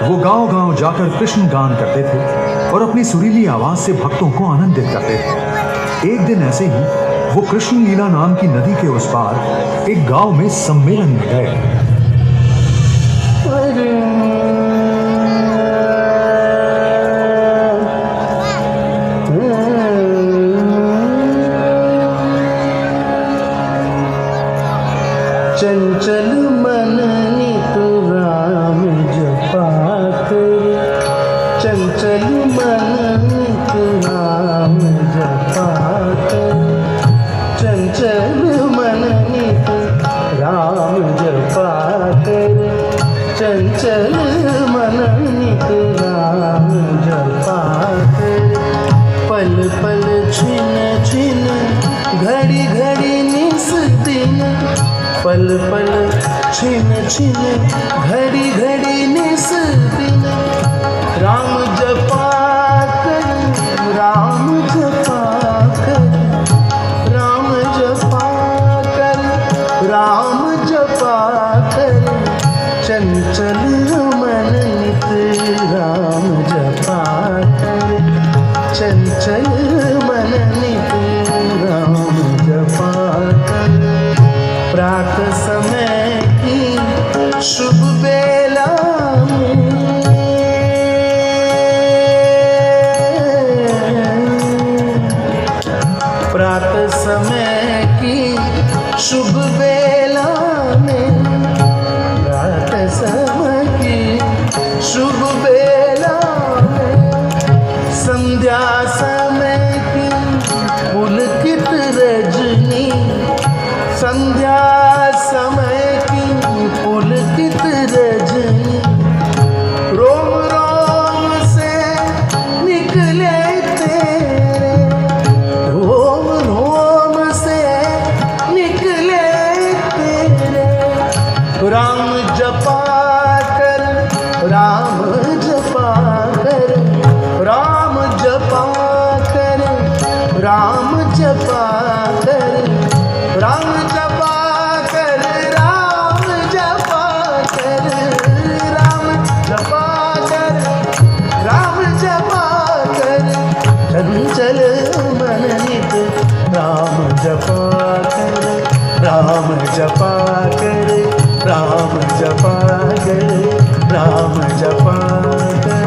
वो गांव-गांव जाकर कृष्ण गान करते थे और अपनी सुरीली आवाज से भक्तों को आनंदित करते थे। एक दिन ऐसे ही वो कृष्ण लीला नाम की नदी के उस पार एक गांव में सम्मेलन में गए। चंचल मन नित राम जपा करे, चंचल मन नित राम जपा करे, चंचल मन नित राम जपा करे, चंचल मन नित राम जपा करे। पल पल छिन छिन घड़ी घड़ी निस दिन, पल पल छिन छिन घड़ी घड़ी निस दिन, राम जपा कर, राम जपा कर, राम जपा कर, राम जपा कर, चंचल मन नित राम जपा कर, चंचल मन नित राम जपा कर। प्रात समय की शुभ बेला में, प्रात समय की शुभ बेला में, प्रात समय की शुभ बेला में, संध्या समय की पुलकित रजनी, संध्या समय की पुलकित रजनी, रोम रोम से निकले तेरे, रोम रोम से निकले तेरे, राम जपा कर, राम जपा कर, राम जपा कर, राम जपा कर, राम जपा कर, राम जपा कर, राम जपा कर, राम जपा कर, चंचल मन नित राम जपा कर, राम जपा कर, राम जपा कर, राम जपा कर।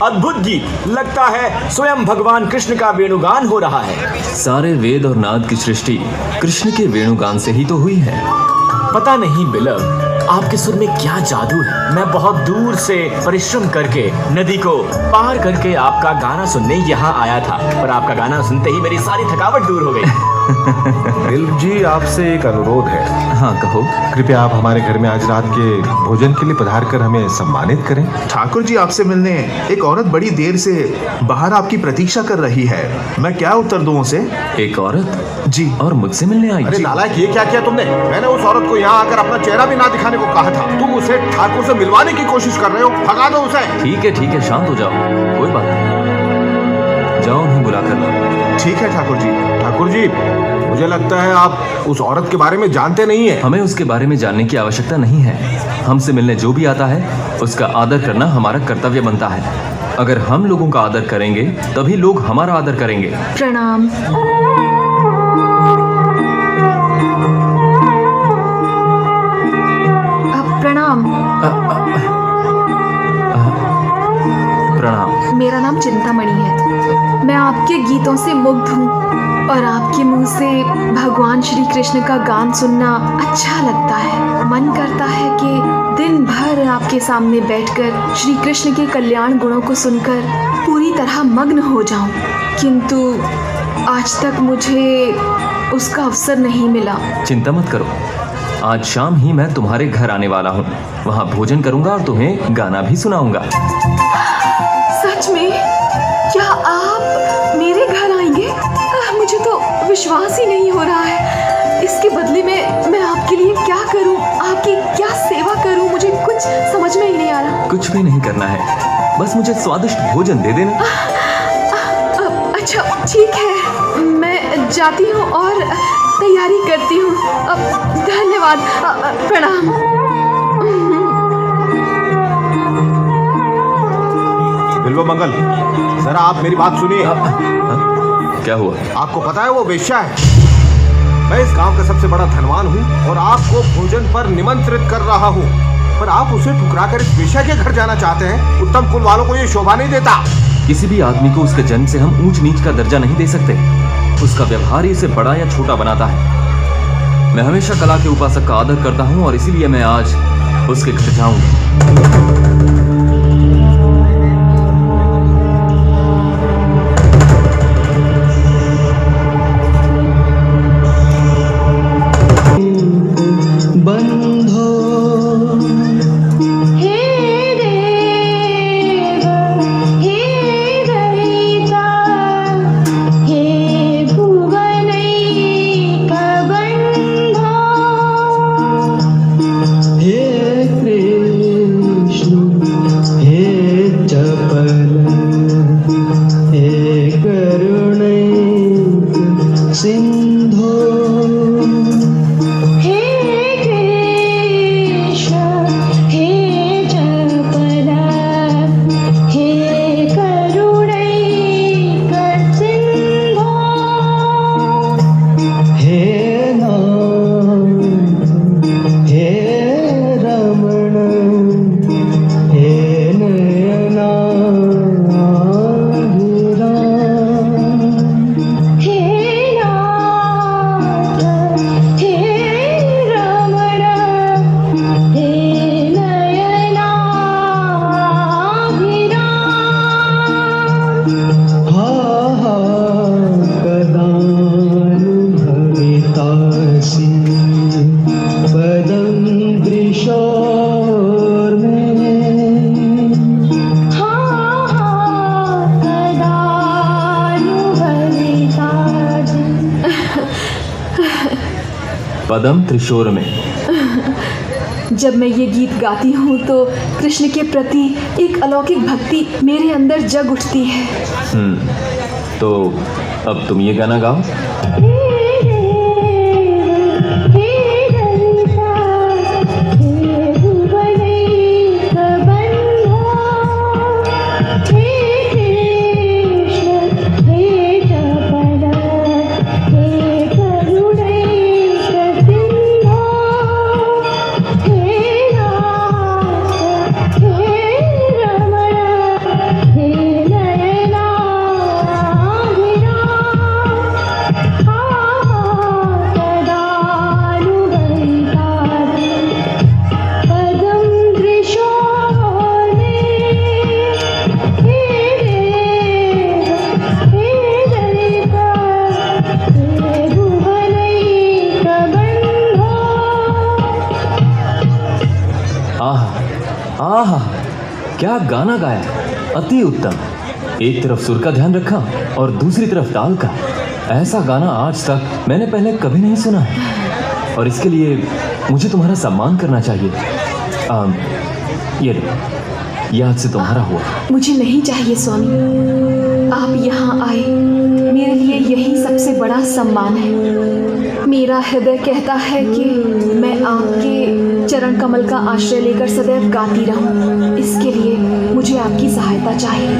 अद्भुत गीत, लगता है स्वयं भगवान कृष्ण का वेणुगान हो रहा है। सारे वेद और नाद की सृष्टि कृष्ण के वेणुगान से ही तो हुई है। पता नहीं बिलव, आपके सुर में क्या जादू है। मैं बहुत दूर से परिश्रम करके नदी को पार करके आपका गाना सुनने यहाँ आया था, पर आपका गाना सुनते ही मेरी सारी थकावट दूर हो गई। बिल्व जी, आपसे एक अनुरोध है। हाँ कहो। कृपया आप हमारे घर में आज रात के भोजन के लिए पधार कर हमें सम्मानित करें। ठाकुर जी, आपसे मिलने एक औरत बड़ी देर से बाहर आपकी प्रतीक्षा कर रही है। मैं क्या उत्तर दूं उसे? एक औरत? जी। और मुझसे मिलने आई? अरे नालायक, ये क्या किया तुमने? मैंने उस औरत को यहाँ आकर अपना चेहरा भी ना दिखाने को कहा था। तुम उसे ठाकुर से मिलवाने की कोशिश कर रहे हो। भगा दो उसे। ठीक है, शांत हो जाओ, कोई बात नहीं। जाओ उन्हें बुला कर लाओ। ठीक है ठाकुर जी। ठाकुर जी, मुझे लगता है आप उस औरत के बारे में जानते नहीं है। हमें उसके बारे में जानने की आवश्यकता नहीं है। हमसे मिलने जो भी आता है उसका आदर करना हमारा कर्तव्य बनता है। अगर हम लोगों का आदर करेंगे तभी लोग हमारा आदर करेंगे। प्रणाम। प्रणाम। प्रणाम। मेरा नाम चिंतामणि है। मैं आपके गीतों से मुग्ध हूँ और आपके मुंह से भगवान श्री कृष्ण का गान सुनना अच्छा लगता है। मन करता है कि दिन भर आपके सामने बैठकर श्री कृष्ण के कल्याण गुणों को सुनकर पूरी तरह मग्न हो जाऊं, किंतु आज तक मुझे उसका अवसर नहीं मिला। चिंता मत करो, आज शाम ही मैं तुम्हारे घर आने वाला हूँ। वहाँ भोजन करूँगा और तुम्हें गाना भी सुनाऊंगा। सच में? क्या आप मेरे घर आएंगे? मुझे तो विश्वास ही नहीं हो रहा है। इसके बदले में मैं आप कुछ समझ में ही नहीं आ रहा। कुछ भी नहीं करना है, बस मुझे स्वादिष्ट भोजन दे देना। अच्छा ठीक है, मैं जाती हूँ और तैयारी करती हूँ। धन्यवाद, प्रणाम। बिल्व मंगल, जरा आप मेरी बात सुनिए। क्या हुआ? आपको पता है वो वेश्या है। मैं इस गांव का सबसे बड़ा धनवान हूँ और आपको भोजन पर निमंत्रित कर रहा हूँ, पर आप उसे ठुकराकर इस वेश्या के घर जाना चाहते हैं। उत्तम कुल वालों को ये शोभा नहीं देता। किसी भी आदमी को उसके जन्म से हम ऊंच नीच का दर्जा नहीं दे सकते। उसका व्यवहार ही उसे बड़ा या छोटा बनाता है। मैं हमेशा कला के उपासक का आदर करता हूँ और इसीलिए मैं आज उसके घर जाऊंगा। पदम त्रिशोर में। जब मैं ये गीत गाती हूँ तो कृष्ण के प्रति एक अलौकिक भक्ति मेरे अंदर जग उठती है। तो अब तुम ये गाना गाओ। आहा, क्या गाना गाया, अति उत्तम। एक तरफ सुर का ध्यान रखा और दूसरी तरफ ताल का। ऐसा गाना आज तक मैंने पहले कभी नहीं सुना है और इसके लिए मुझे तुम्हारा सम्मान करना चाहिए। ये लो, ये आज से तुम्हारा हुआ। मुझे नहीं चाहिए स्वामी, आप यहाँ आए मेरे लिए यही सबसे बड़ा सम्मान है। मेरा हृदय कहता है कि मैं आपके चरण कमल का आश्रय लेकर सदैव गाती रहूं। इसके लिए मुझे आपकी सहायता चाहिए।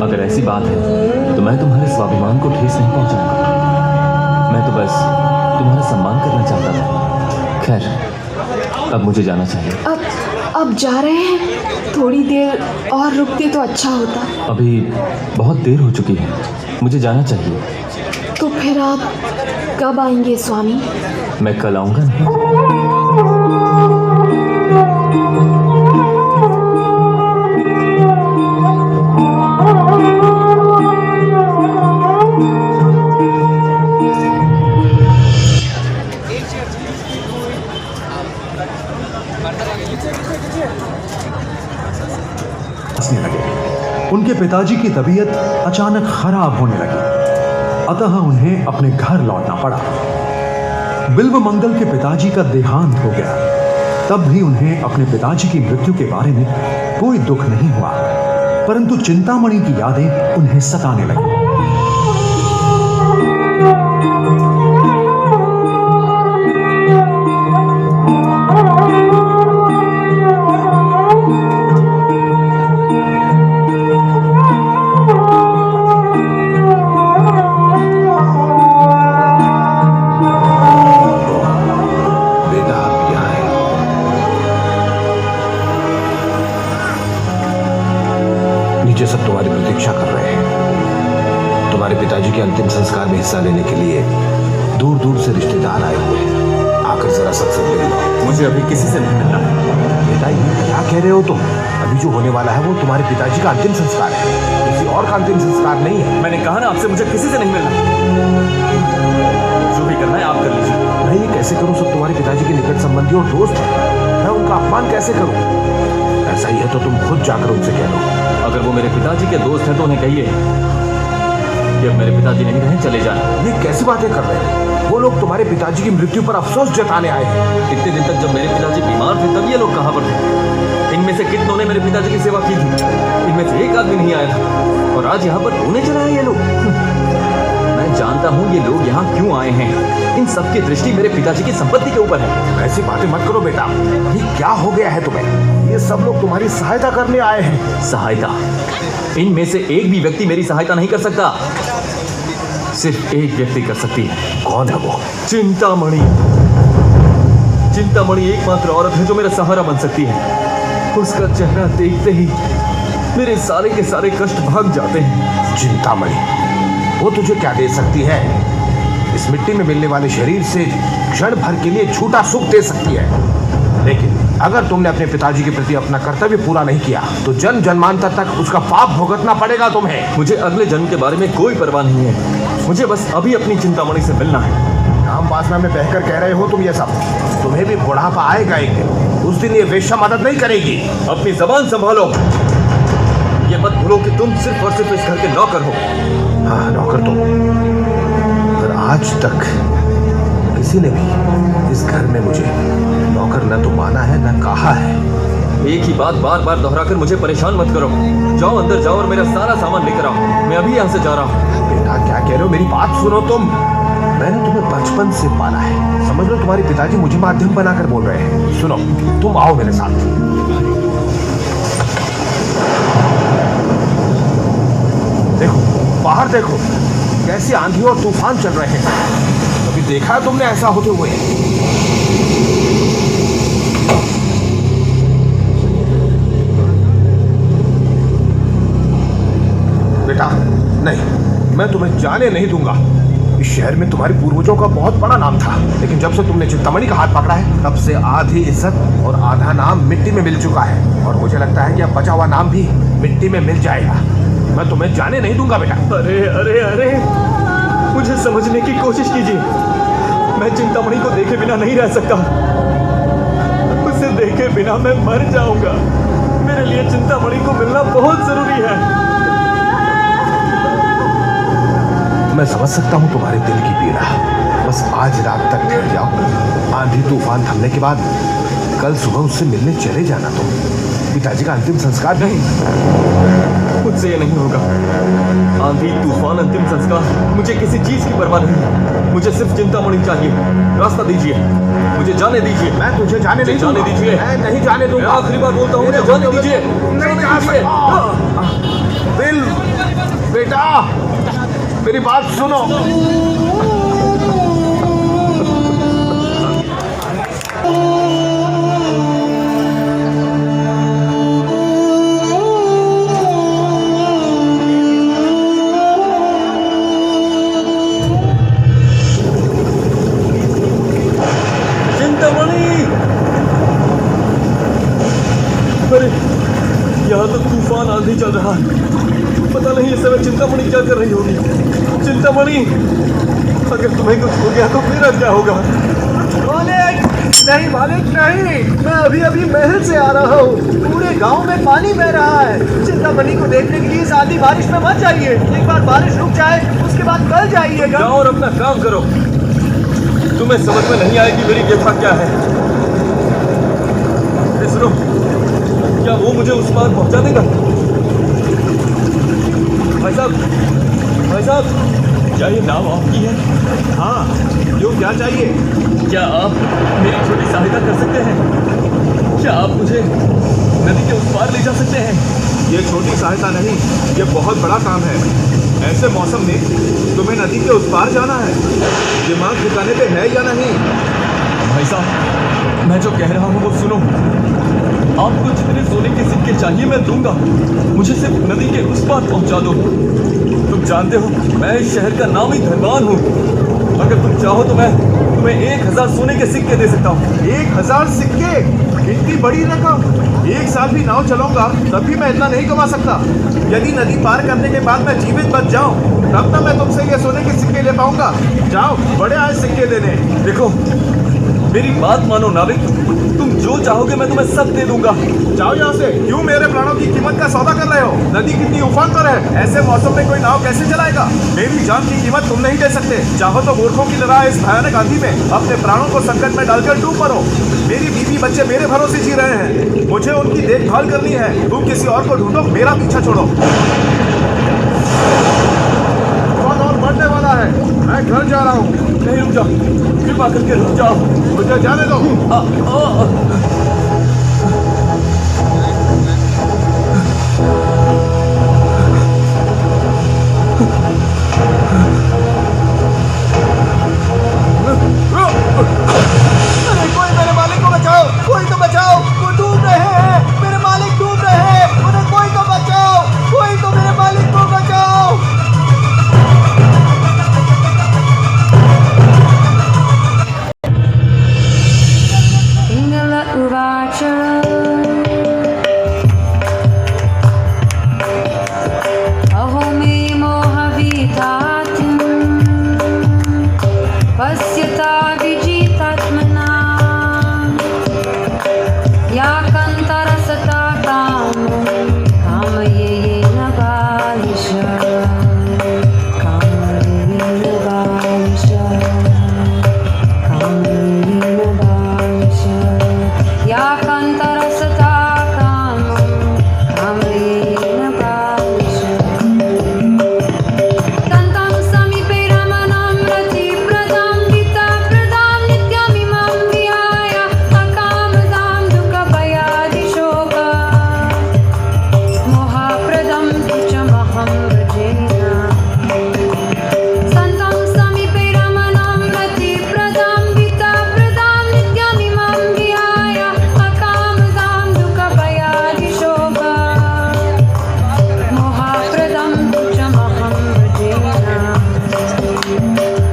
अगर ऐसी बात है तो मैं तुम्हारे स्वाभिमान को ठेस नहीं पहुंचाऊंगा। मैं तो बस तुम्हारा सम्मान करना चाहता था। खैर, अब मुझे जाना चाहिए। अब जा रहे हैं? थोड़ी देर और रुकते तो अच्छा होता। अभी बहुत देर हो चुकी है, मुझे जाना चाहिए। तो फिर आप कब आएंगे स्वामी? मैं कल आऊंगा ना। उनके पिताजी की तबीयत अचानक खराब होने लगी, अतः उन्हें अपने घर लौटना पड़ा। बिल्व मंगल के पिताजी का देहांत हो गया। तब भी उन्हें अपने पिताजी की मृत्यु के बारे में कोई दुख नहीं हुआ, परंतु चिंतामणि की यादें उन्हें सताने लगी। नीचे सब तुम्हारी प्रतीक्षा कर रहे हैं। तुम्हारे पिताजी के अंतिम संस्कार में हिस्सा लेने के लिए दूर दूर से रिश्तेदार आए हुए हैं। आकर जरा सत्संग ले लो। मुझे अभी किसी से नहीं मिलना है। बेटा ये क्या कह रहे हो तुम? अभी जो होने वाला है वो तुम्हारे पिताजी का अंतिम संस्कार है, किसी और का अंतिम संस्कार नहीं है। मैंने कहा ना आपसे, मुझे किसी से नहीं मिलना। जो भी करना है आप कर लीजिए। मैं ये कैसे करूं? सब तुम्हारे पिताजी के निकट संबंधी और दोस्त हैं। मैं उनका अपमान कैसे करूं? ऐसा ही है तो तुम खुद जाकर उनसे कह लो। अगर वो मेरे पिताजी के दोस्त हैं तो उन्हें कहिए कि अब मेरे पिताजी नहीं रहे, चले जाएं। ये कैसी बातें कर रहे हैं? वो लोग तुम्हारे पिताजी की मृत्यु पर अफसोस जताने आए हैं। इतने दिन तक जब मेरे पिताजी बीमार थे तब ये लोग कहाँ पर थे? इनमें से कितनों ने मेरे पिताजी की सेवा की थी? इनमें से एक आदमी नहीं आया था और आज यहाँ पर रोने चला है ये लोग। मैं जानता हूँ ये लोग यहाँ क्यों आए हैं। इन सबकी दृष्टि मेरे पिताजी की संपत्ति के ऊपर है। ऐसी बातें मत करो बेटा। ये क्या हो गया है तुम्हें? ये सब लोग तुम्हारी सहायता करने आए हैं। सहायता? इनमें से एक भी व्यक्ति मेरी सहायता नहीं कर सकता। सिर्फ एक व्यक्ति कर सकती है। कौन है वो? चिंतामणि। चिंतामणि एकमात्र औरत है जो मेरा सहारा बन सकती है। उसका चेहरा देखते ही मेरे सारे के सारे कष्ट भाग जाते हैं। चिंतामणि, वो तुझे क्या दे सकती है? इस मिट्टी में मिलने वाले शरीर से क्षण भर के लिए झूठा सुख दे सकती है, लेकिन अगर तुमने अपने पिताजी के प्रति अपना कर्तव्य पूरा नहीं किया तो जन्म जन्मांतर तक उसका पाप भुगतना पड़ेगा तुम्हें। मुझे अगले जन्म के बारे में कोई परवाह नहीं है। मुझे बस अभी अपनी चिंतामणि से मिलना है। काम वासना में बहकर कह रहे हो तुम ये सब। तुम्हें भी बुढ़ापा आएगा एक दिन, उस दिन ये वेश्या मदद नहीं करेगी। अपनी जबान संभालो। ये मत भूलो कि तुम सिर्फ और सिर्फ इस घर के नौकर हो। हाँ, नौकर तुम, पर आज तक किसी ने भी इस घर में मुझे नौकर न तो माना है न कहा है। एक ही बात बार बार दोहराकर मुझे परेशान मत करो। जाओ अंदर जाओ और मेरा सारा सामान लेकर आओ। मैं अभी यहाँ से जा रहा हूँ। बेटा क्या कह रहे हो? मेरी बात सुनो तुम। मैंने तुम्हें बचपन से पाला है। समझ लो तुम्हारे पिताजी मुझे माध्यम बनाकर बोल रहे हैं। सुनो, तुम आओ मेरे साथ। देखो बाहर देखो, कैसी आंधी और तूफान चल रहे हैं। कभी देखा है तुमने ऐसा होते हुए? बेटा नहीं, मैं तुम्हें जाने नहीं दूंगा। इस शहर में तुम्हारे पूर्वजों का बहुत बड़ा नाम था, लेकिन जब से तुमने चिंतामणि का हाथ पकड़ा है तब से आधी इज्जत और आधा नाम मिट्टी में मिल चुका है, और मुझे लगता है कि अब बचा हुआ नाम भी मिट्टी में मिल जाएगा। मैं तुम्हें जाने नहीं दूंगा बेटा। अरे अरे अरे, मुझे समझने की कोशिश कीजिए। मैं चिंतामणि को देखे बिना नहीं रह सकता। उसे देखे बिना मैं मर जाऊंगा। मेरे लिए चिंतामणि को मिलना बहुत जरूरी है। मैं समझ सकता हूँ तुम्हारे दिल की पीड़ा। बस आज रात तक ठहर जाओ। आंधी तूफान थमने के बाद कल सुबह उससे मिलने चले जाना। तुम पिताजी का अंतिम संस्कार नहीं, मुझसे ये नहीं होगा। आंधी तूफान अंतिम संस्कार, मुझे किसी चीज की परवाह नहीं। मुझे सिर्फ चिंतामणि चाहिए। रास्ता दीजिए, मुझे जाने दीजिए। मैं तुझे जाने नहीं जाने दूंगा। दीजिए। मैं नहीं जाने दूंगा। मैं आखिरी बार बोलता हूँ, मुझे जाने दीजिए। नहीं जा सकता। दिल, बेटा मेरी बात सुनो। चिंतामणि! अरे यहाँ तो तूफान आंधी चल रहा है। पता नहीं इस समय चिंतामणि क्या कर रही होगी। चिंतामणि, अगर तुम्हें कुछ हो गया तो मेरा क्या होगा? मालिक! नहीं मालिक नहीं, मैं अभी अभी महल से आ रहा हूँ। पूरे गांव में पानी बह रहा है। चिंतामणि को देखने के लिए इस आधी बारिश में मत जाइए। एक बार बारिश रुक जाए उसके बाद कल जाइएगा। जाओ और अपना काम करो। तुम्हें समझ में नहीं आएगी मेरी व्यथा क्या है। सुनो, क्या वो मुझे उस पार पहुंचा देगा? भाई साहब, क्या ये नाव आपकी है? हाँ, क्यों, क्या चाहिए? क्या आप मेरी छोटी सहायता कर सकते हैं? क्या आप मुझे नदी के उस पार ले जा सकते हैं? ये छोटी सहायता नहीं, ये बहुत बड़ा काम है। ऐसे मौसम में तुम्हें नदी के उस पार जाना है। दिमाग ठिकाने पे है या नहीं? भाई साहब, मैं जो कह रहा हूँ वो सुनो। आपको जितने सोने के सिक्के चाहिए मैं दूंगा, मुझे सिर्फ नदी के उस पार पहुंचा दो। तुम जानते हो मैं इस शहर का नामी धनवान हूँ। अगर तुम चाहो तो मैं तुम्हें 1000 सोने के सिक्के दे सकता हूँ। 1000 सिक्के? इतनी बड़ी रकम? 1 साल भी नाव चलाऊंगा तब भी मैं इतना नहीं कमा सकता। यदि नदी पार करने के बाद मैं जीवित बच जाऊं तब तो मैं तुमसे ये सोने के सिक्के ले पाऊंगा। जाओ, बड़े आए सिक्के देने। देखो, मेरी बात मानो नाविक, तुम जो चाहोगे मैं तुम्हें सब दे दूंगा। जाओ यहाँ से। क्यों मेरे प्राणों की कीमत का सौदा कर रहे हो? नदी कितनी उफान पर है, ऐसे मौसम में कोई नाव कैसे चलाएगा? मेरी जान की कीमत तुम नहीं दे सकते। चाहो तो मूर्खों की तरह इस भयानक आंधी में अपने प्राणों को संकट में डालकर डूब मरो। मेरी बीवी बच्चे मेरे भरोसे जी रहे हैं, मुझे उनकी देखभाल करनी है। तुम किसी और को ढूंढो, मेरा पीछा छोड़ो। कौन और मरने वाला है? मैं घर जा रहा हूँ। नहीं, रुक जाओ, कृपा करके रुक जाओ, मुझे जाने दो। अरे कोई मेरे मालिक को बचाओ, कोई तो बचाओ, वो डूब रहे हैं, मेरे मालिक डूब रहे हैं, उन्हें कोई तो बचाओ, कोई तो मेरे मालिक को बचाओ। Ingala Uvacha Aho me mohavitatim Pasyata vijitatmana Yakantarasata kamo Kamaye nabalisha Kamaye nabalisha Kamaye nabalisha Yakantarasata kamo Kamaye nabalisha Tantam samipe ramanam rati pradam gita pradam nityamimam vihaya akamadam dukha bayadi shoka mohapradam tuchamaham vrajena Santam samipe ramanam rati pradam gita pradam nityamimam vihaya akamadam dukha bayadi shoka mohapradam tuchamaham vrajena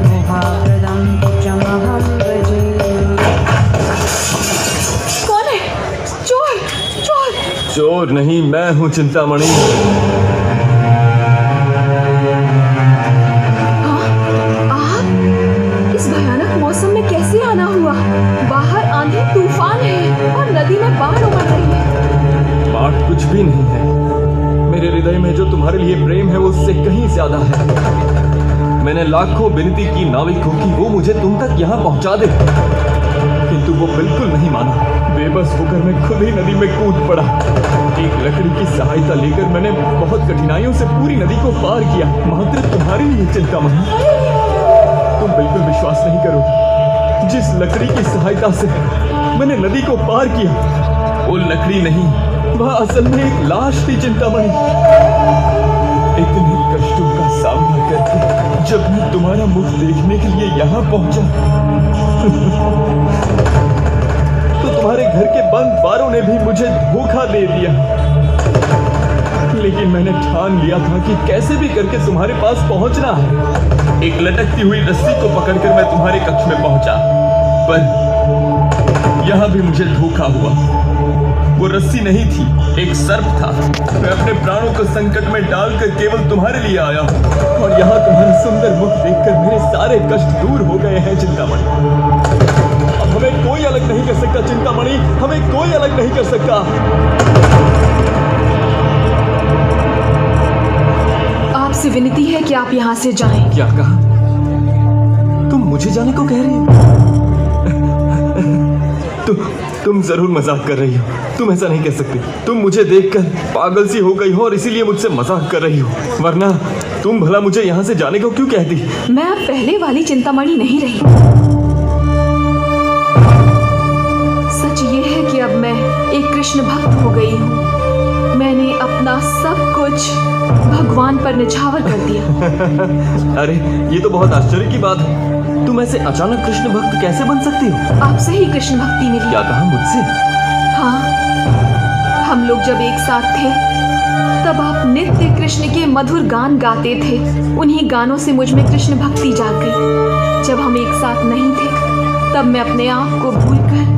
mohapradam tuchamaham vrajena कौन है? चोर, चोर! चोर नहीं, मैं हूँ चिंतामणि। हाँ, आप इस भयानक मौसम में कैसे आना हुआ? बाहर आंधी तूफान है और नदी में बाढ़ उमड़ रही है। बात कुछ भी नहीं है। मेरे हृदय में जो तुम्हारे लिए प्रेम है वो उससे कहीं ज्यादा है। मैंने लाखों विनती की नाविक को कि वो मुझे तुम तक यहाँ पहुँचा दे, किंतु वो बिल्कुल नहीं माना। बेबस होकर मैं खुद ही नदी में कूद पड़ा। एक लकड़ी की सहायता लेकर मैंने बहुत कठिनाइयों से पूरी नदी को पार किया, मात्र तुम्हारे लिए चिंतामणि। तुम बिल्कुल विश्वास नहीं करोगे, जिस लकड़ी की सहायता से मैंने नदी को पार किया, वो लकड़ी नहीं, वह असल में एक लाश थी चिंतामणि। इतने कष्टों का सामना करके जब मैं तुम्हारा मुख देखने के लिए यहाँ पहुंचा तो तुम्हारे घर के बंद बारों ने भी मुझे धोखा दे दिया। लेकिन मैंने ठान लिया था कि कैसे भी करके तुम्हारे पास पहुंचना है। एक लटकती हुई रस्सी को पकड़कर मैं तुम्हारे कक्ष में पहुंचा, पर यहाँ भी मुझे धोखा हुआ। वो रस्सी नहीं थी, एक सर्प था। मैं अपने प्राणों को संकट में डालकर केवल तुम्हारे लिए आया हूँ, और यहाँ तुम्हारा सुंदर मुख देखकर मेरे सारे कष्ट दूर हो गए हैं चिंतामणि। अब हमें कोई अलग नहीं कर सकता चिंतामणि, हमें कोई अलग नहीं कर सकता। आपसे विनती है कि आप यहाँ से जाएं। क्या कहा? तुम मुझे जाने को कह रही हो? तुम जरूर मजाक कर रही हो। तुम ऐसा नहीं कह सकती। तुम मुझे देखकर पागल सी हो गई हो और इसीलिए मुझसे मजाक कर रही हो, वरना तुम भला मुझे यहाँ से जाने को क्यों कहती? मैं अब पहले वाली चिंतामणि नहीं रही। सच ये है कि अब मैं एक कृष्ण भक्त हो गई हूँ। मैंने अपना सब कुछ भगवान पर निछावर कर दिया। अरे ये तो बहुत आश्चर्य की बात है। तुम ऐसे अचानक कृष्ण भक्त कैसे बन सकती हो? आपसे ही कृष्ण भक्ति मिली। क्या कहा मुझसे? हाँ, हम लोग जब एक साथ थे तब आप नित्य कृष्ण के मधुर गान गाते थे। उन्हीं गानों से मुझ में कृष्ण भक्ति जाग गई। जब हम एक साथ नहीं थे तब मैं अपने आप को भूलकर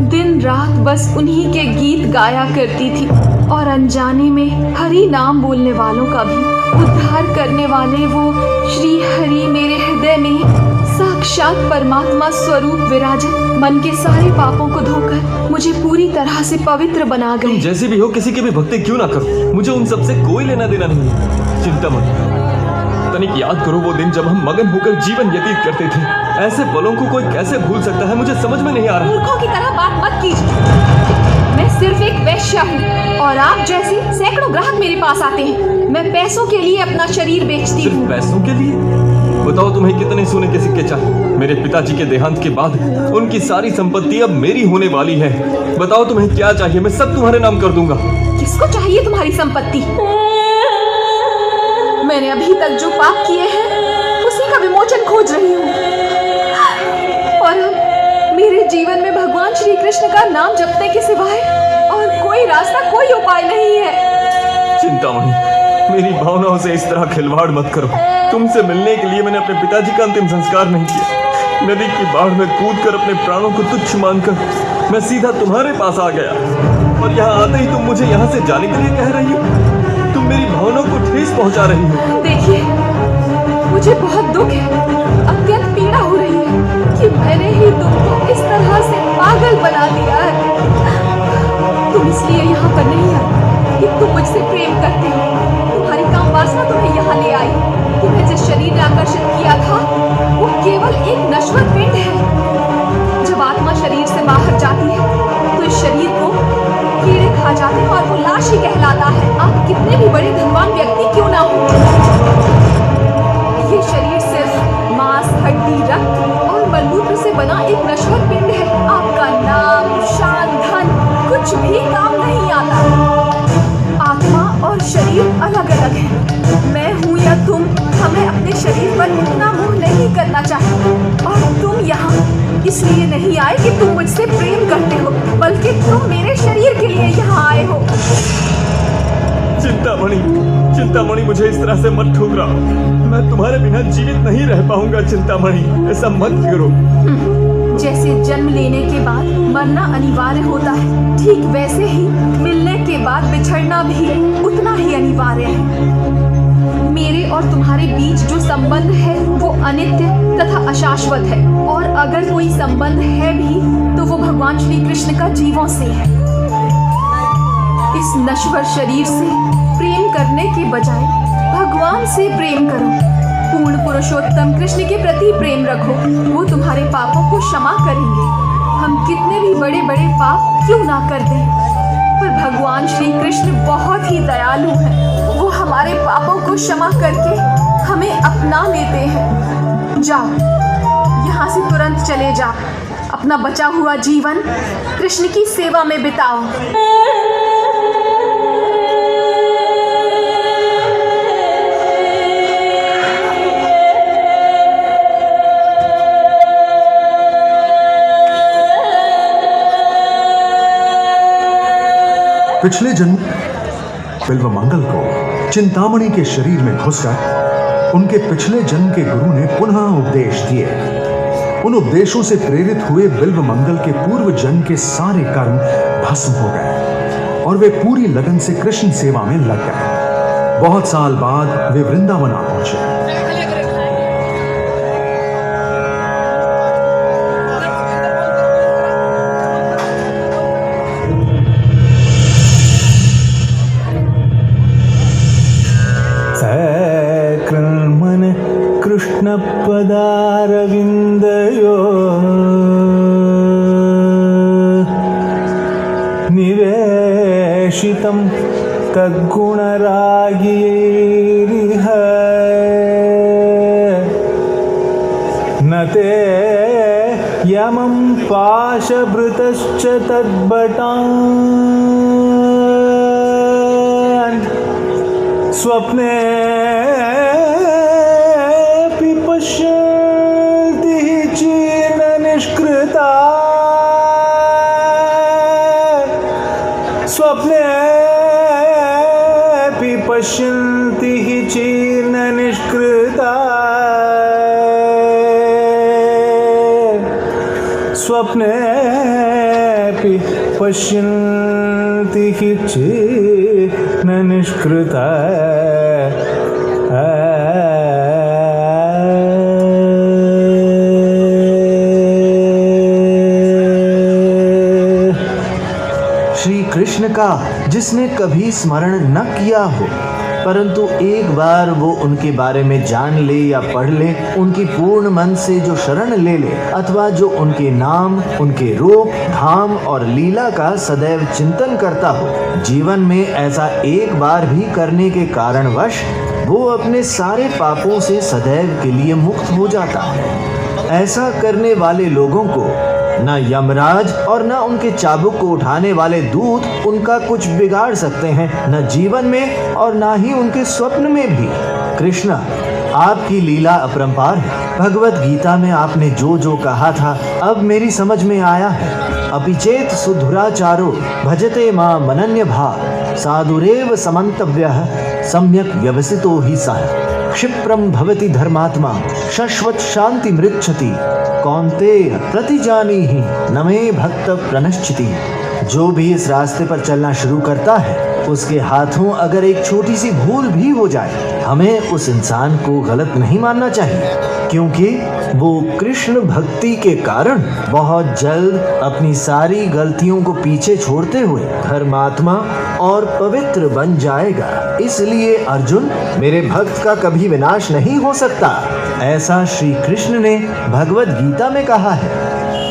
दिन रात बस उन्हीं के गीत गाया करती थी और अनजाने में हरि नाम बोलने वालों का भी उद्धार करने वाले वो श्री हरि मेरे हृदय में साक्षात परमात्मा स्वरूप विराजत मन के सारे पापों को धोकर मुझे पूरी तरह से पवित्र बना गए। जैसे भी हो, किसी की भी भक्ति क्यों ना करो, मुझे उन सबसे कोई लेना देना नहीं है। चिंतामणि, तनिक याद करो वो दिन जब हम मगन होकर जीवन व्यतीत करते थे। ऐसे पलों को कोई कैसे भूल सकता है, मुझे समझ में नहीं आ रहा। मूर्खों की तरह बात मत कीजिए। मैं सिर्फ एक वेश्या हूँ और आप जैसे सैकड़ों ग्राहक मेरे पास आते हैं। मैं पैसों के लिए अपना शरीर बेचती हूँ। सिर्फ पैसों के लिए? बताओ तुम्हें कितने सोने के सिक्के चाहिए? मेरे पिताजी के देहांत के बाद उनकी सारी संपत्ति अब मेरी होने वाली है। बताओ तुम्हें क्या चाहिए, मैं सब तुम्हारे नाम कर दूंगा। किसको चाहिए तुम्हारी संपत्ति? मैंने अभी तक जो पाप किए हैं उसी का विमोचन खोज रही हूँ और अब मेरे जीवन में भगवान श्री कृष्ण का नाम जपने के सिवाय और कोई रास्ता, कोई उपाय नहीं है। चिंतामणि, मेरी भावनाओं से इस तरह खिलवाड़ मत करो। तुमसे मिलने के लिए मैंने अपने पिताजी का अंतिम संस्कार नहीं किया। नदी की बाढ़ में कूदकर अपने प्राणों को तुच्छ मानकर मैं सीधा तुम्हारे पास आ गया और यहाँ आते ही तुम मुझे यहाँ से जाने के लिए कह रही हो। तुम मेरी भावनाओं को ठेस पहुँचा रही हो। देखिए, मुझे बहुत दुख है, अत्यंत पीड़ा हो रही है कि मैंने ही तुमको इस तरह से पागल बना दिया है। तुम इसलिए यहाँ पर नहीं आई कि तुम मुझसे प्रेम करते हो। तुम्हारी काम वासना तुम्हें यहाँ ले आई। तुम्हें जिस शरीर ने आकर्षित किया था वो केवल एक नश्वर पिंड है। जब आत्मा शरीर से बाहर जाती है तो इस शरीर को कीड़े खा जाते हैं और वो लाश ही कहलाता है। आप कितने भी बड़े धनवान व्यक्ति क्यों ना हो, ये शरीर सिर्फ मांस, हड्डी, रक्त और मलमूत्र से बना एक नश्वर पिंड है। आपका नाम, शान, धन कुछ भी काम नहीं आता। आत्मा और शरीर अलग अलग है। मैं हूँ या तुम, हमें अपने शरीर पर इतना मोह नहीं करना चाहिए। और तुम यहाँ इसलिए नहीं आए कि तुम मुझसे प्रेम करते हो, बल्कि तुम मेरे शरीर के लिए यहाँ आए हो। चिंतामणि, चिंतामणि, मुझे इस तरह से मत ठुकराओ। मैं तुम्हारे बिना जीवित नहीं रह पाऊंगा। चिंतामणि, ऐसा मत करो। जैसे जन्म लेने के बाद मरना अनिवार्य होता है, ठीक वैसे ही मिलने के बाद बिछड़ना भी उतना ही अनिवार्य है। मेरे और तुम्हारे बीच जो संबंध है वो अनित्य तथा अशाश्वत है और अगर कोई संबंध है भी तो वो भगवान श्री कृष्ण का जीवों से है। इस नश्वर शरीर से प्रेम करने के बजाय भगवान से प्रेम करो। पूर्ण पुरुषोत्तम कृष्ण के प्रति प्रेम रखो, वो तुम्हारे पापों को क्षमा करेंगे। हम कितने भी बड़े बड़े पाप क्यों ना कर दें, पर भगवान श्री कृष्ण बहुत ही दयालु हैं। वो हमारे पापों को क्षमा करके हमें अपना लेते हैं। जाओ, यहाँ से तुरंत चले जाओ। अपना बचा हुआ जीवन कृष्ण की सेवा में बिताओ। पिछले जन्म बिल्वमंगल को चिंतामणि के शरीर में घुसकर उनके पिछले जन्म के गुरु ने पुनः उपदेश दिए। उन उपदेशों से प्रेरित हुए बिल्वमंगल के पूर्व जन्म के सारे कर्म भस्म हो गए और वे पूरी लगन से कृष्ण सेवा में लग गए। बहुत साल बाद वे वृंदावन आ पहुंचे। पदारविंदयो पोषितं तद्गुणरागिरिह न ते यमं पाशभृतश्च तद्भटान् स्वप्नेऽपि पश्यन्ति चीर्णनिष्कृता स्वप्नेऽपि पश्यन्ति चीर्णनिष्कृता स्वप्नेऽपि पश्यन्ति चीर्णनिष्कृता श्री कृष्ण का जिसने कभी स्मरण न किया हो परंतु एक बार वो उनके बारे में जान ले या पढ़ ले, उनकी पूर्ण मन से जो शरण ले ले अथवा जो उनके नाम, उनके रूप, धाम और लीला का सदैव चिंतन करता हो, जीवन में ऐसा एक बार भी करने के कारणवश वो अपने सारे पापों से सदैव के लिए मुक्त हो जाता है। ऐसा करने वाले लोगों को न यमराज और न उनके चाबुक को उठाने वाले दूत उनका कुछ बिगाड़ सकते हैं, न जीवन में और न ही उनके स्वप्न में भी। कृष्ण, आपकी लीला अपरंपार है। भगवत गीता में आपने जो जो कहा था अब मेरी समझ में आया है। अपिचेत सुधुराचारो भजते मां मनन्य भाव साधुरेव समन्तव्यः सम्यक व्यवसितो ही सः क्षिप्रम भवति धर्मात्मा शाश्वत शांति मृच्छति कौन्तेय प्रतिजानीहि न मे भक्त प्रणश्चिति। जो भी इस रास्ते पर चलना शुरू करता है उसके हाथों अगर एक छोटी सी भूल भी हो जाए, हमें उस इंसान को गलत नहीं मानना चाहिए, क्योंकि वो कृष्ण भक्ति के कारण बहुत जल्द अपनी सारी गलतियों को पीछे छोड़ते हुए धर्मात्मा और पवित्र बन जाएगा। इसलिए अर्जुन, मेरे भक्त का कभी विनाश नहीं हो सकता, ऐसा श्री कृष्ण ने भगवत गीता में कहा है।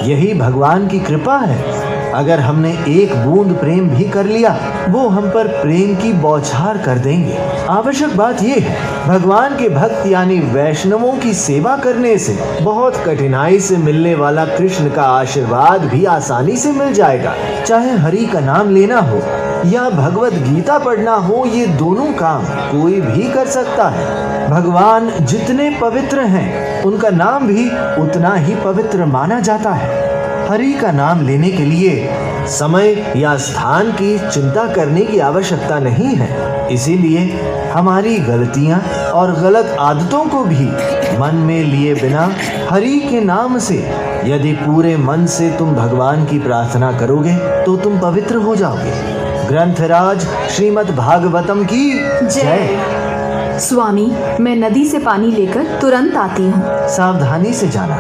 यही भगवान की कृपा है। अगर हमने एक बूंद प्रेम भी कर लिया, वो हम पर प्रेम की बौछार कर देंगे। आवश्यक बात यह है, भगवान के भक्त यानी वैष्णवों की सेवा करने से बहुत कठिनाई से मिलने वाला कृष्ण का आशीर्वाद भी आसानी से मिल जाएगा। चाहे हरि का नाम लेना हो या भगवत गीता पढ़ना हो, ये दोनों काम कोई भी कर सकता है। भगवान जितने पवित्र हैं, उनका नाम भी उतना ही पवित्र माना जाता है। हरि का नाम लेने के लिए समय या स्थान की चिंता करने की आवश्यकता नहीं है। इसीलिए हमारी गलतियां और गलत आदतों को भी मन में लिए बिना हरि के नाम से यदि पूरे मन से तुम भगवान की प्रार्थना करोगे तो तुम पवित्र हो जाओगे। ग्रंथराज श्रीमद् भागवतम की जय। स्वामी, मैं नदी से पानी लेकर तुरंत आती हूँ। सावधानी से जाना।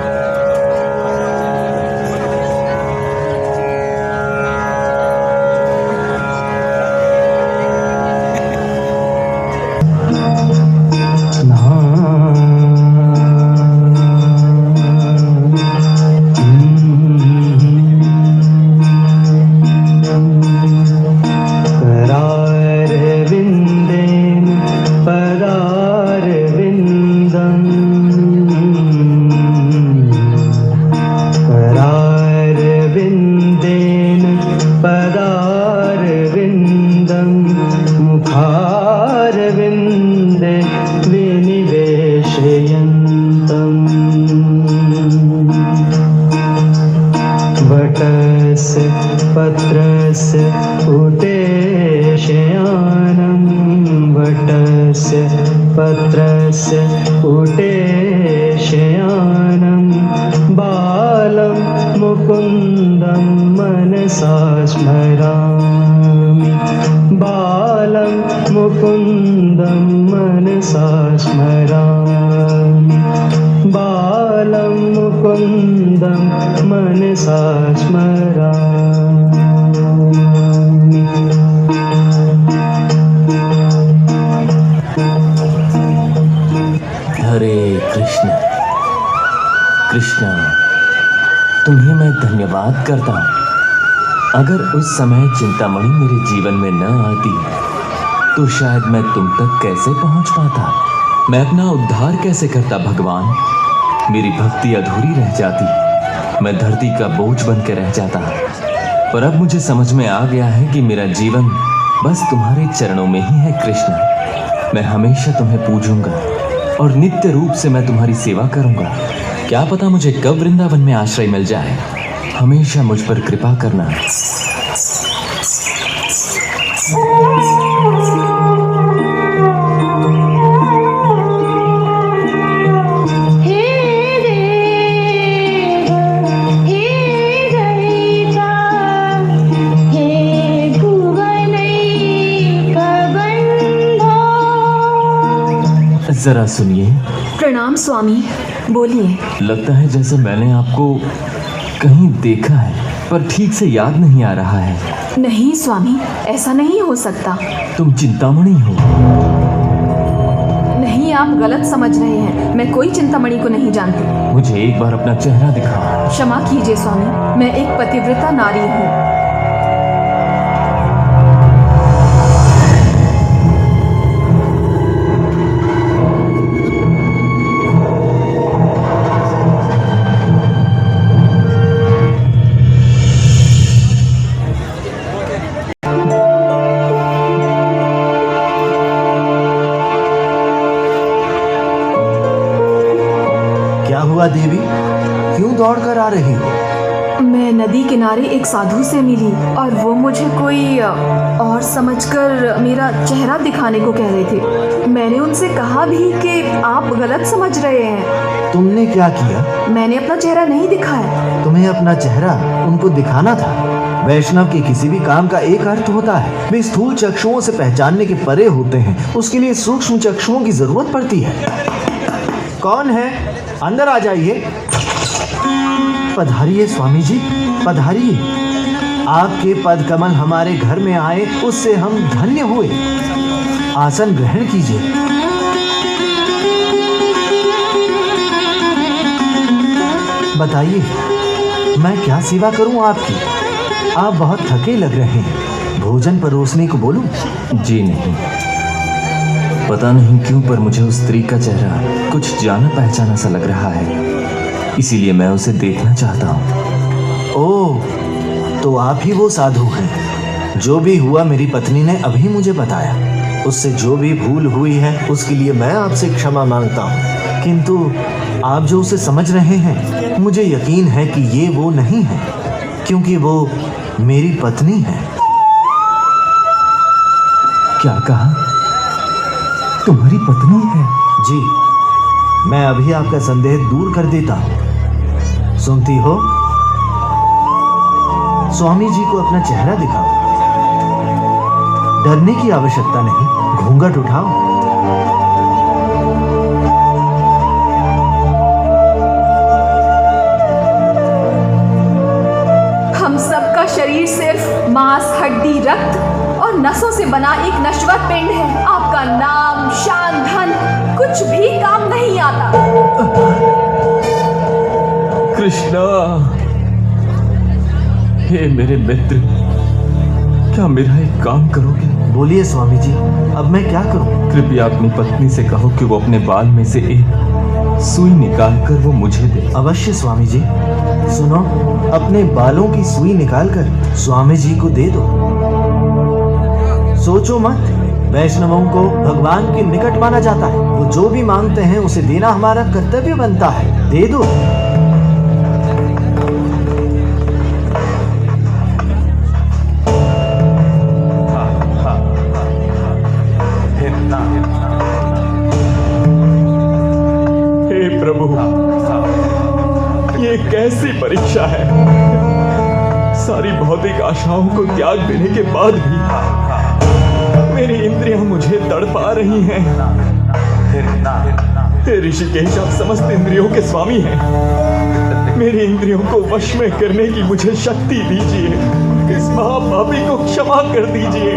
कृष्ण, तुम्हें मैं धन्यवाद करता हूँ। अगर उस समय चिंतामणि मेरे जीवन में न आती तो शायद मैं तुम तक कैसे पहुंच पाता, मैं अपना उद्धार कैसे करता भगवान। मेरी भक्ति अधूरी रह जाती, मैं धरती का बोझ बन के रह जाता। पर अब मुझे समझ में आ गया है कि मेरा जीवन बस तुम्हारे चरणों में ही है कृष्ण। मैं हमेशा तुम्हें पूजूंगा और नित्य रूप से मैं तुम्हारी सेवा करूंगा। क्या पता मुझे कब वृंदावन में आश्रय मिल जाए। हमेशा मुझ पर कृपा करना। जरा सुनिए। प्रणाम स्वामी, बोलिए। लगता है जैसे मैंने आपको कहीं देखा है, पर ठीक से याद नहीं आ रहा है। नहीं स्वामी, ऐसा नहीं हो सकता। तुम चिंतामणि हो? नहीं, आप गलत समझ रहे हैं। मैं कोई चिंतामणि को नहीं जानती। मुझे एक बार अपना चेहरा दिखाओ। क्षमा कीजिए स्वामी, मैं एक पतिव्रता नारी हूँ। क्या हुआ देवी, क्यों दौड़ कर आ रही हो? मैं नदी किनारे एक साधु से मिली और वो मुझे कोई और समझकर मेरा चेहरा दिखाने को कह रहे थे। मैंने उनसे कहा भी कि आप गलत समझ रहे हैं। तुमने क्या किया? मैंने अपना चेहरा नहीं दिखाया। तुम्हें अपना चेहरा उनको दिखाना था। वैष्णव के किसी भी काम का एक अर्थ होता है, वे स्थूल चक्षुओं से पहचानने के परे होते हैं। उसके लिए सूक्ष्म चक्षुओं की जरूरत पड़ती है। कौन है? अंदर आ जाइए। पधारिए स्वामी जी, पधारिए। आपके पद कमल हमारे घर में आए, उससे हम धन्य हुए। आसन ग्रहण कीजिए। बताइए, मैं क्या सेवा करूं आपकी? आप बहुत थके लग रहे हैं। भोजन परोसने को बोलूं? जी नहीं, पता नहीं क्यों पर मुझे उस स्त्री का चेहरा कुछ जाना पहचाना सा लग रहा है, इसीलिए मैं उसे देखना चाहता हूँ। ओह, तो आप ही वो साधु हैं। जो भी हुआ मेरी पत्नी ने अभी मुझे बताया। उससे जो भी भूल हुई है उसके लिए मैं आपसे क्षमा मांगता हूँ। किंतु आप जो उसे समझ रहे हैं, मुझे यकीन है कि ये वो नहीं है, क्योंकि वो मेरी पत्नी है। क्या कहा? तुम्हारी पत्नी है? जी, मैं अभी आपका संदेह दूर कर देता हूँ। सुनती हो? स्वामी जी को अपना चेहरा दिखाओ। डरने की आवश्यकता नहीं, घूंघट उठाओ। हम सबका शरीर सिर्फ मांस, हड्डी, रक्त और नसों से बना एक नश्वर पिंड है। आपका नाम, शान, धन कुछ भी काम नहीं आता। कृष्णा, हे मेरे मित्र, क्या मेरा एक काम करोगे? बोलिए स्वामी जी, अब मैं क्या करूं? कृपया अपनी पत्नी से कहो कि वो अपने बाल में से एक सुई निकालकर वो मुझे दे। अवश्य स्वामी जी। सुनो, अपने बालों की सुई निकालकर स्वामी जी को दे दो। सोचो मत, वैष्णवों को भगवान के निकट माना जाता है। वो जो भी मांगते हैं उसे देना हमारा कर्तव्य बनता है। दे दो। हे प्रभु, ये कैसी परीक्षा है? सारी भौतिक आशाओं को त्याग देने के बाद भी मेरी इंद्रियां मुझे तड़पा रही हैं। हे ऋषिकेश, आप समस्त इंद्रियों के स्वामी हैं। मेरी इंद्रियों को वश में करने की मुझे शक्ति दीजिए। इस महापापी को क्षमा कर दीजिए।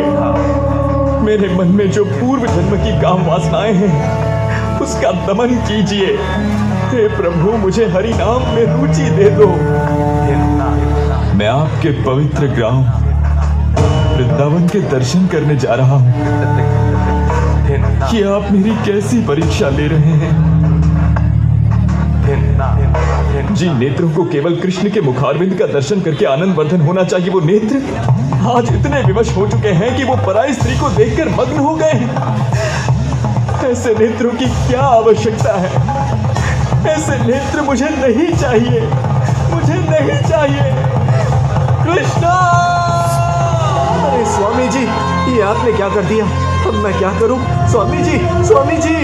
मेरे मन में जो पूर्व जन्म की काम वासनाएं हैं उसका दमन कीजिए। हे प्रभु, मुझे हरि नाम में रुचि दे दो। मैं आपके पवित्र ग्राम वृंदावन के दर्शन करने जा रहा हूँ। कि आप मेरी कैसी परीक्षा ले रहे हैं? जिन नेत्रों को केवल कृष्ण के मुखारविंद का दर्शन करके आनंद वर्धन होना चाहिए, वो नेत्र आज इतने विवश हो चुके हैं कि वो पराई स्त्री को देखकर मग्न हो गए हैं। ऐसे नेत्रों की क्या आवश्यकता है? ऐसे नेत्र मुझे नहीं चाहिए, मुझे नहीं चाहिए। कृष्णा! अरे स्वामी जी, ये आपने क्या कर दिया? अब मैं क्या करूं? स्वामी जी, स्वामी जी!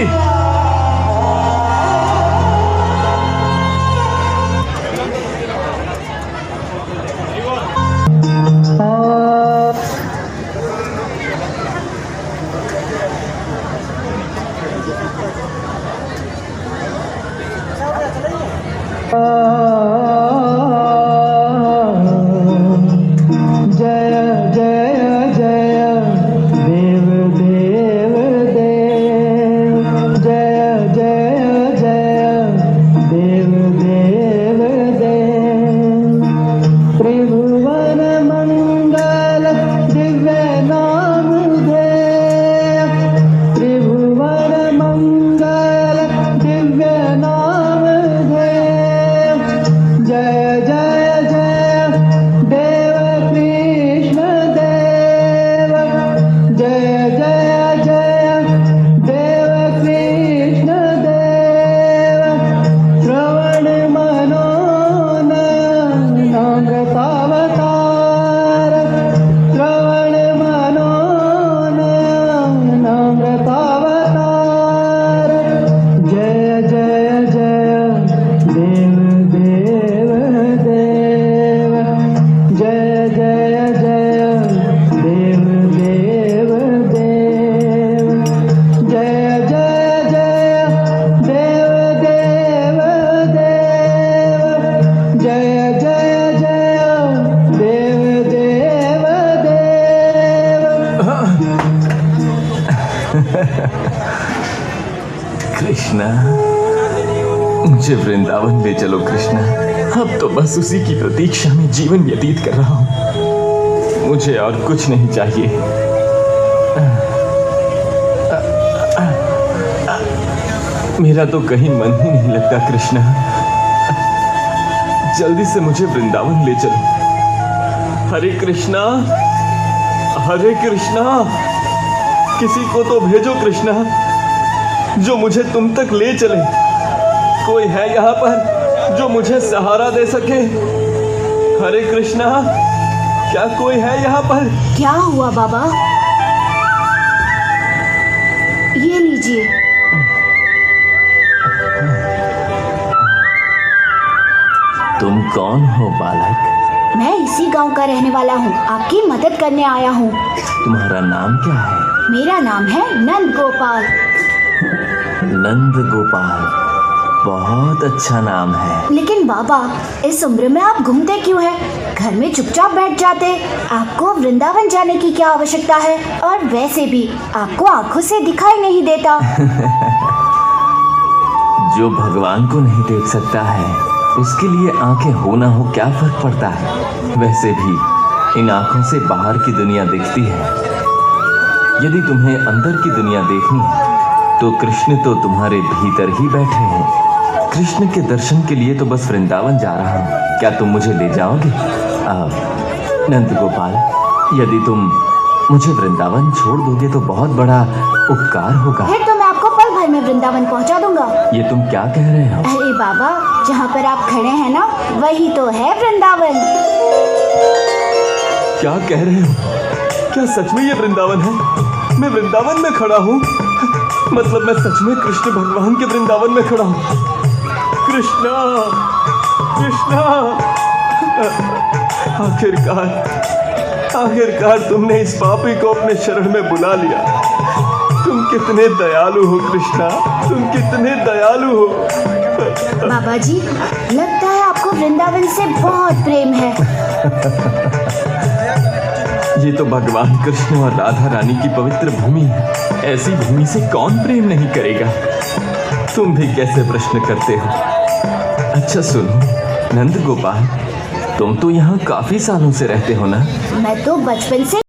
कृष्णा, मुझे वृंदावन ले चलो कृष्णा। अब तो बस उसी की प्रतीक्षा में जीवन व्यतीत कर रहा हूँ। मुझे और कुछ नहीं चाहिए। मेरा तो कहीं मन ही नहीं लगता कृष्णा। जल्दी से मुझे वृंदावन ले चलो। हरे कृष्णा, हरे कृष्णा, किसी को तो भेजो कृष्णा जो मुझे तुम तक ले चले। कोई है यहाँ पर जो मुझे सहारा दे सके? हरे कृष्णा, क्या कोई है यहाँ पर? क्या हुआ बाबा? ये लीजिए। तुम कौन हो बालक? मैं इसी गांव का रहने वाला हूँ, आपकी मदद करने आया हूँ। तुम्हारा नाम क्या है? मेरा नाम है नंद गोपाल। नंद गोपाल, बहुत अच्छा नाम है। लेकिन बाबा, इस उम्र में आप घूमते क्यों हैं? घर में चुपचाप बैठ जाते। आपको वृंदावन जाने की क्या आवश्यकता है? और वैसे भी आपको आंखों से दिखाई नहीं देता। जो भगवान को नहीं देख सकता है, उसके लिए आंखें हो ना हो क्या फर्क पड़ता है? वैसे भी इन आंखों से बाहर की दुनिया दिखती है। यदि तुम्हें अंदर की दुनिया देखनी है तो कृष्ण तो तुम्हारे भीतर ही बैठे हैं। कृष्ण के दर्शन के लिए तो बस वृंदावन जा रहा हूँ। क्या तुम मुझे ले जाओगे? नंद गोपाल, यदि तुम मुझे वृंदावन छोड़ दोगे तो बहुत बड़ा उपकार होगा। फिर तो मैं आपको पल भर में वृंदावन पहुंचा दूंगा। ये तुम क्या कह रहे हो? अरे बाबा, जहाँ पर आप खड़े हैं ना, वही तो है वृंदावन। क्या कह रहे हो? क्या सच में ये वृंदावन है? मैं वृंदावन में खड़ा हूँ। मतलब मैं सच में कृष्ण भगवान के वृंदावन में खड़ा हूँ। कृष्णा, कृष्णा, आखिरकार तुमने इस पापी को अपने शरण में बुला लिया। तुम कितने दयालु हो कृष्णा, तुम कितने दयालु हो। बाबा जी, लगता है आपको वृंदावन से बहुत प्रेम है। ये तो भगवान कृष्ण और राधा रानी की पवित्र भूमि है। ऐसी भूमि से कौन प्रेम नहीं करेगा? तुम भी कैसे प्रश्न करते हो? अच्छा सुनो नंद गोपाल, तुम तो यहाँ काफी सालों से रहते हो ना? मैं तो बचपन से